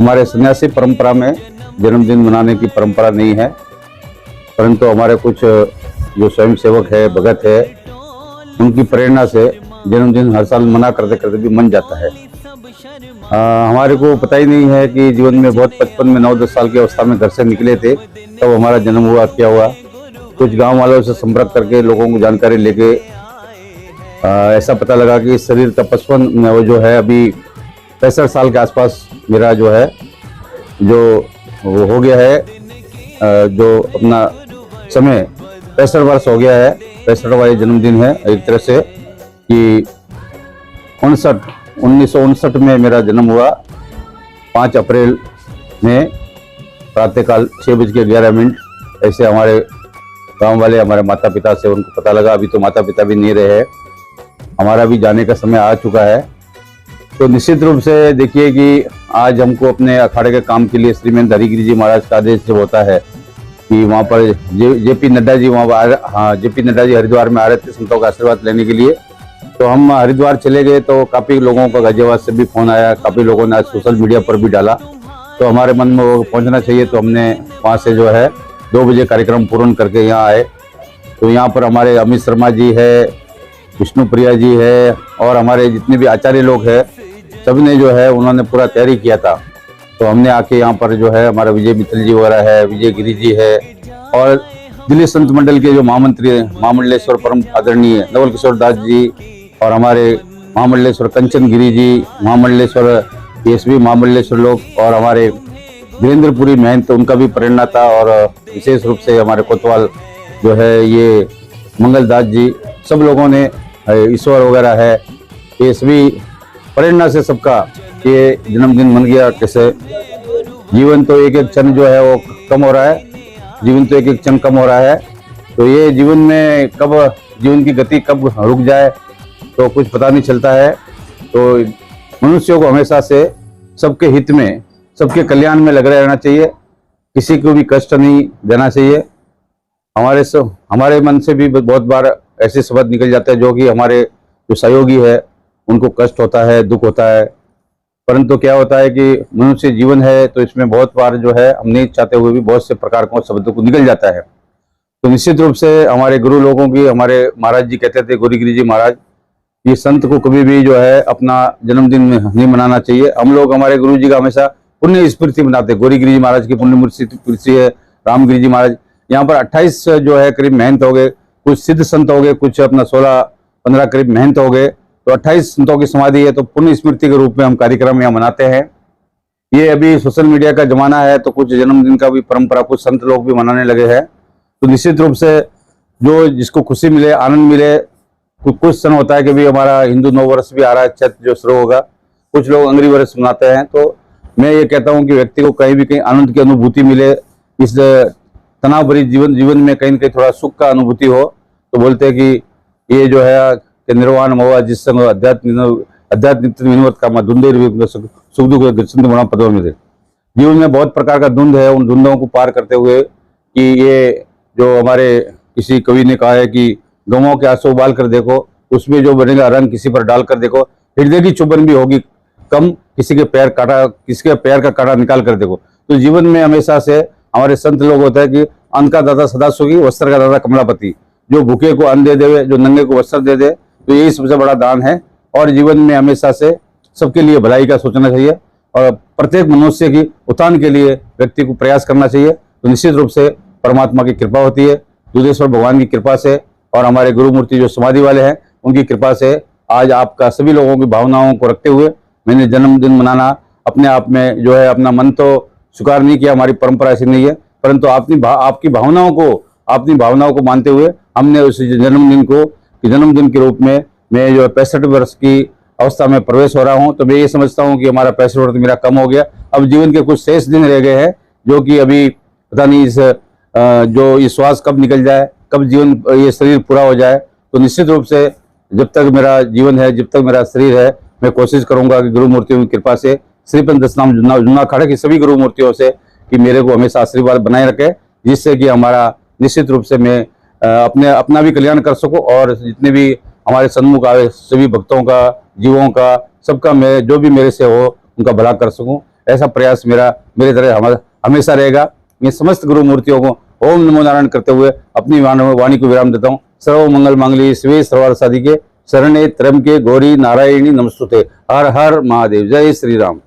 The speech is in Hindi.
हमारे सन्यासी परंपरा में जन्मदिन मनाने की परंपरा नहीं है, परंतु हमारे कुछ जो स्वयं सेवक है, भगत है, उनकी प्रेरणा से जन्मदिन हर साल मना करते करते भी मन जाता है। हमारे को पता ही नहीं है कि जीवन में बहुत बचपन में 9-10 साल की अवस्था में घर से निकले थे, तब हमारा जन्म हुआ, क्या हुआ। कुछ गांव वालों से संपर्क करके लोगों को जानकारी लेके ऐसा पता लगा कि शरीर का पचपन वो जो है अभी 65 साल के आसपास मेरा जो है जो वो हो गया है, जो अपना समय 65 वर्ष हो गया है, 65वां जन्मदिन है एक तरह से कि 1959 में मेरा जन्म हुआ। 5 अप्रैल में प्रातःकाल 6:11 ऐसे हमारे गांव वाले, हमारे माता पिता से उनको पता लगा। अभी तो माता पिता भी नहीं रहे हैं, हमारा भी जाने का समय आ चुका है। तो निश्चित रूप से देखिए कि आज हमको अपने अखाड़े के काम के लिए श्रीमंत हरिगिरी जी महाराज का आदेश जब होता है कि वहाँ पर जेपी नड्डा जी जेपी नड्डा जी हरिद्वार में आ रहे थे संतों का आशीर्वाद लेने के लिए, तो हम हरिद्वार चले गए। तो काफ़ी लोगों का गाजियाबाद से भी फ़ोन आया, काफ़ी लोगों ने आज सोशल मीडिया पर भी डाला, तो हमारे मन में वो पहुँचना चाहिए। तो हमने वहाँ से जो है 2 बजे कार्यक्रम पूर्ण करके यहाँ आए। तो यहाँ पर हमारे अमित शर्मा जी है, विष्णु प्रिया जी है, और हमारे जितने भी आचार्य लोग हैं सभी ने जो है उन्होंने पूरा तैयारी किया था। तो हमने आके यहाँ पर जो है हमारा विजय मित्तल जी वगैरह है, विजय गिरी जी है, और दिल्ली संत मंडल के जो महामंत्री हैं, महामंडलेश्वर परम आदरणीय नवल किशोर दास जी, और हमारे महामंडलेश्वर कंचन गिरी जी, महामंडलेश्वर एसबी महामंडलेश्वर लोग, और हमारे वीरेंद्रपुरी महंत, उनका भी प्रेरणा था। और विशेष रूप से हमारे कोतवाल जो है ये मंगलदास जी, सब लोगों ने, ईश्वर वगैरह है, ये सभी प्रेरणा से सबका ये जन्मदिन मन गया। कैसे जीवन तो एक एक क्षण जो है वो कम हो रहा है, जीवन तो एक एक क्षण कम हो रहा है। तो ये जीवन में कब जीवन की गति कब रुक जाए तो कुछ पता नहीं चलता है। तो मनुष्यों को हमेशा से सबके हित में, सबके कल्याण में लगे रहना चाहिए, किसी को भी कष्ट नहीं देना चाहिए। हमारे मन से भी बहुत बार ऐसे शब्द निकल जाते हैं जो कि हमारे जो सहयोगी है उनको कष्ट होता है, दुख होता है, परंतु क्या होता है कि मनुष्य जीवन है तो इसमें बहुत बार जो है हम नहीं चाहते हुए भी बहुत से प्रकार के शब्दों को निकल जाता है। तो निश्चित रूप से हमारे गुरु लोगों की, हमारे महाराज जी कहते थे, गौरीगिरी जी महाराज, ये संत को कभी भी जो है अपना जन्मदिन नहीं मनाना चाहिए। हम लोग हमारे गुरु जी का हमेशा पुण्य स्मृति मनाते हैं। गौरीगिरी जी महाराज की पुण्य स्मृति है, रामगिरी जी महाराज, यहाँ पर 28 जो है करीब महंत हो गए, कुछ सिद्ध संत हो गए, कुछ अपना 16-15 करीब महंत हो गए, तो 28 संतों की समाधि है। तो पुण्य स्मृति के रूप में हम कार्यक्रम यहाँ मनाते हैं। ये अभी सोशल मीडिया का जमाना है तो कुछ जन्मदिन का भी परंपरा कुछ संत लोग भी मनाने लगे हैं। तो निश्चित रूप से जो जिसको खुशी मिले, आनंद मिले, कुछ सन होता है कि भी हमारा हिंदू नव वर्ष भी आ रहा है, चैत जो शुरू होगा, कुछ लोग अंग्रेजी वर्ष मनाते हैं। तो मैं ये कहता हूँ कि व्यक्ति को कहीं भी कहीं आनंद की अनुभूति मिले, इस तनाव भरी जीवन में कहीं ना कहीं थोड़ा सुख का अनुभूति हो। तो बोलते हैं कि ये जो है कि निर्वाण मोवा जिस संग अध्यात्म विनोद का धुंधे सुख दुख बना पदों में। जीवन में बहुत प्रकार का धुंध है, उन धुंधों को पार करते हुए कि ये जो हमारे किसी कवि ने कहा है कि गमों के आंसू उबाल कर देखो, उसमें जो बनेगा रंग किसी पर डाल कर देखो, हृदय की चुभन भी होगी कम, किसी के पैर का कांटा निकाल कर देखो। तो जीवन में हमेशा से हमारे संत लोग होता है कि अन्न का दाता सदा सुखी, वस्त्र का दाता कमलापति, जो भूखे को अन्न दे दे, जो नंगे को वस्त्र दे दे, तो यही सबसे बड़ा दान है। और जीवन में हमेशा से सबके लिए भलाई का सोचना चाहिए और प्रत्येक मनुष्य की उत्थान के लिए व्यक्ति को प्रयास करना चाहिए। तो निश्चित रूप से परमात्मा की कृपा होती है, दुधेश्वर भगवान की कृपा से, और हमारे गुरु मूर्ति जो समाधि वाले हैं उनकी कृपा से आज आपका सभी लोगों की भावनाओं को रखते हुए मैंने जन्मदिन मनाना अपने आप में जो है अपना मन तो स्वीकार नहीं किया, हमारी परंपरा ऐसी नहीं है, परंतु आपकी भावनाओं को मानते हुए हमने उस जन्मदिन के रूप में मैं जो 65 वर्ष की अवस्था में प्रवेश हो रहा हूं। तो मैं ये समझता हूं कि हमारा 65 वर्ष मेरा कम हो गया, अब जीवन के कुछ शेष दिन रह गए हैं जो कि अभी पता नहीं जो ये श्वास कब निकल जाए, कब जीवन ये शरीर पूरा हो जाए। तो निश्चित रूप से जब तक मेरा जीवन है, जब तक मेरा शरीर है, मैं कोशिश करूंगा कि गुरु मूर्तियों की कृपा से, श्रीपंथ दशनाम जुन्ना अखाड़े की सभी गुरु मूर्तियों से कि मेरे को हमेशा आशीर्वाद बनाए रखे, जिससे कि हमारा निश्चित रूप से मैं अपना भी कल्याण कर सकूं और जितने भी हमारे सन्मुख आए सभी भक्तों का, जीवों का, सबका मैं जो भी मेरे से हो उनका भला कर सकूं, ऐसा प्रयास मेरे तरह हमेशा रहेगा। मैं समस्त गुरु मूर्तियों को ओम नमो नारायण करते हुए अपनी वाणी को विराम देता हूँ। सर्व मंगल मांगल्ये शिवे सर्वार्थ साधिके शरण्ये त्र्यंबके गौरी नारायणी नमस्तुते। हर हर महादेव। जय श्री राम।